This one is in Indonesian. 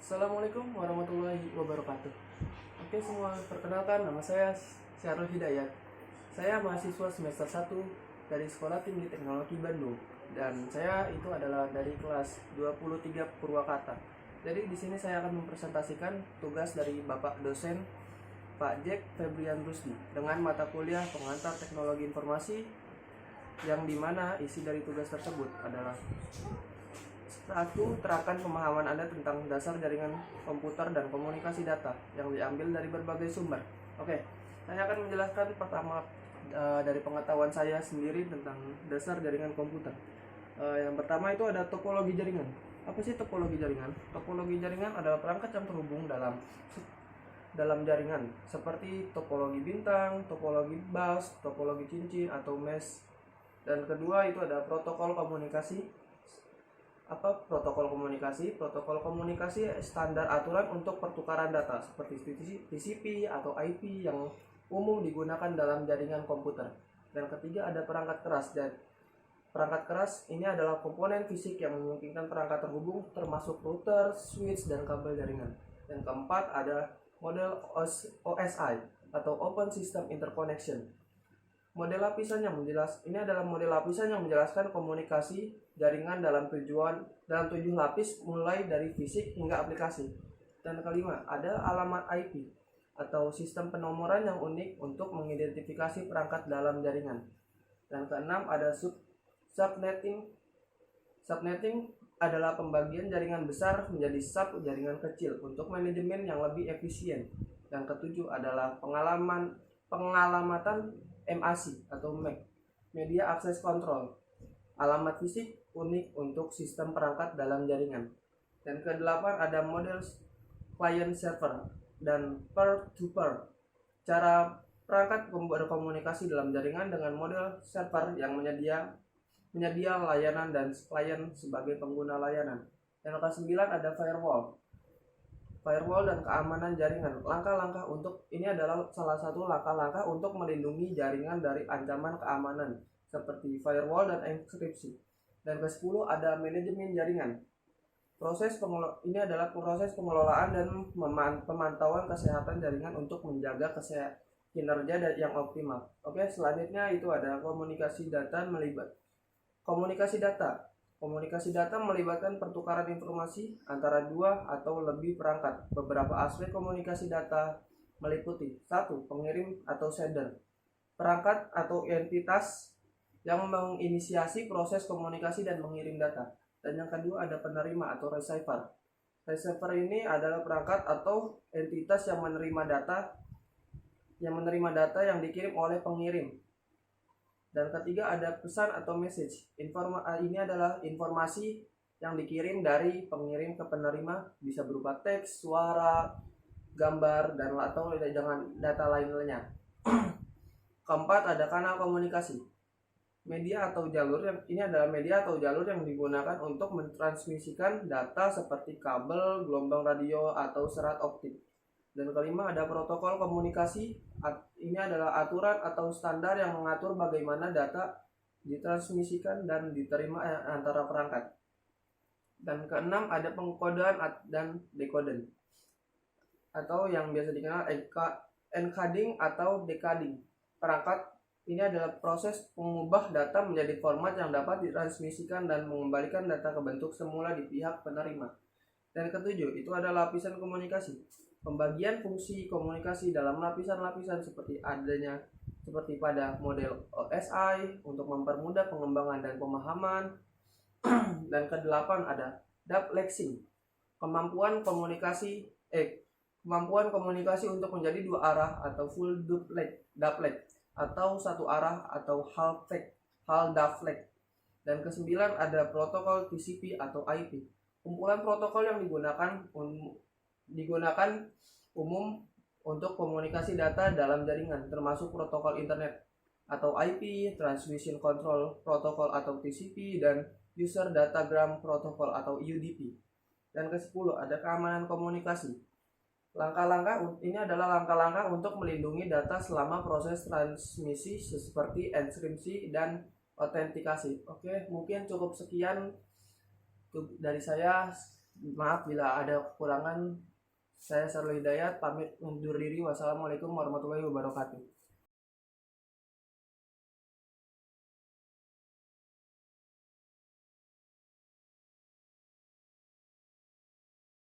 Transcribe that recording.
Assalamualaikum warahmatullahi wabarakatuh. Oke semua, perkenalkan nama saya Syarul Hidayat. Saya mahasiswa semester 1 dari Sekolah Tinggi Teknologi Bandung dan saya itu adalah dari kelas 23 Purwakarta. Jadi di sini saya akan mempresentasikan tugas dari Bapak dosen Pak Jack Febrian Rusdi dengan mata kuliah Pengantar Teknologi Informasi, yang dimana isi dari tugas tersebut adalah: satu, terapkan pemahaman Anda tentang dasar jaringan komputer dan komunikasi data yang diambil dari berbagai sumber. Oke, saya akan menjelaskan pertama dari pengetahuan saya sendiri tentang dasar jaringan komputer. Yang pertama itu ada topologi jaringan. Apa sih topologi jaringan? Topologi jaringan adalah perangkat yang terhubung dalam jaringan, seperti topologi bintang, topologi bus, topologi cincin atau mesh. Dan kedua itu ada protokol komunikasi. Apa protokol komunikasi? Protokol komunikasi standar aturan untuk pertukaran data seperti TCP atau IP yang umum digunakan dalam jaringan komputer. Dan ketiga ada perangkat keras. Dan perangkat keras ini adalah komponen fisik yang memungkinkan perangkat terhubung, termasuk router, switch, dan kabel jaringan. Dan keempat ada model OSI atau Open System Interconnection. Model lapisan yang ini adalah model lapisan yang menjelaskan komunikasi jaringan dalam tujuh lapis, mulai dari fisik hingga aplikasi. Dan kelima, ada alamat IP atau sistem penomoran yang unik untuk mengidentifikasi perangkat dalam jaringan. Dan keenam, ada subnetting. Subnetting adalah pembagian jaringan besar menjadi sub jaringan kecil untuk manajemen yang lebih efisien. Dan ketujuh adalah pengalamatan MAC atau MAC, Media Access Control, alamat fisik unik untuk sistem perangkat dalam jaringan. Dan kedelapan ada model client server dan peer-to-peer, cara perangkat berkomunikasi dalam jaringan dengan model server yang menyedia layanan dan klien sebagai pengguna layanan. Dan ke-9 ada firewall dan keamanan jaringan. Ini adalah salah satu langkah-langkah untuk melindungi jaringan dari ancaman keamanan seperti firewall dan enkripsi. Dan ke-10 ada manajemen jaringan. Ini adalah proses pengelolaan dan pemantauan kesehatan jaringan untuk menjaga kinerja yang optimal. Oke, selanjutnya itu ada komunikasi data. Komunikasi data melibatkan pertukaran informasi antara dua atau lebih perangkat. Beberapa aspek komunikasi data meliputi: 1. Pengirim atau sender, perangkat atau entitas yang menginisiasi proses komunikasi dan mengirim data. Dan yang kedua ada penerima atau receiver. Receiver ini adalah perangkat atau entitas yang menerima data yang dikirim oleh pengirim. Dan ketiga ada pesan atau message. Ini adalah informasi yang dikirim dari pengirim ke penerima, bisa berupa teks, suara, gambar, dan atau dengan data lainnya. Keempat ada kanal komunikasi. Media atau jalur yang digunakan untuk mentransmisikan data seperti kabel, gelombang radio, atau serat optik. Dan kelima ada protokol komunikasi. Ini adalah aturan atau standar yang mengatur bagaimana data ditransmisikan dan diterima antara perangkat. Dan keenam ada pengkodean dan dekoden, atau yang biasa dikenal encoding atau decoding. Perangkat ini adalah proses mengubah data menjadi format yang dapat ditransmisikan dan mengembalikan data ke bentuk semula di pihak penerima. Dan ketujuh itu ada lapisan komunikasi. Pembagian fungsi komunikasi dalam lapisan-lapisan seperti pada model OSI untuk mempermudah pengembangan dan pemahaman. Dan kedelapan ada duplexing, kemampuan komunikasi untuk menjadi dua arah atau full duplex, atau satu arah atau half duplex. Dan kesembilan ada protokol TCP atau IP, kumpulan protokol yang digunakan umum untuk komunikasi data dalam jaringan, termasuk protokol internet atau IP, transmission control protocol atau TCP, dan user datagram protocol atau UDP. Dan ke-10 ada keamanan komunikasi. Ini adalah langkah-langkah untuk melindungi data selama proses transmisi seperti enkripsi dan autentikasi. Oke, mungkin cukup sekian dari saya. Maaf bila ada kekurangan. Saya Sarul Hidayat pamit undur diri. Wassalamualaikum warahmatullahi wabarakatuh.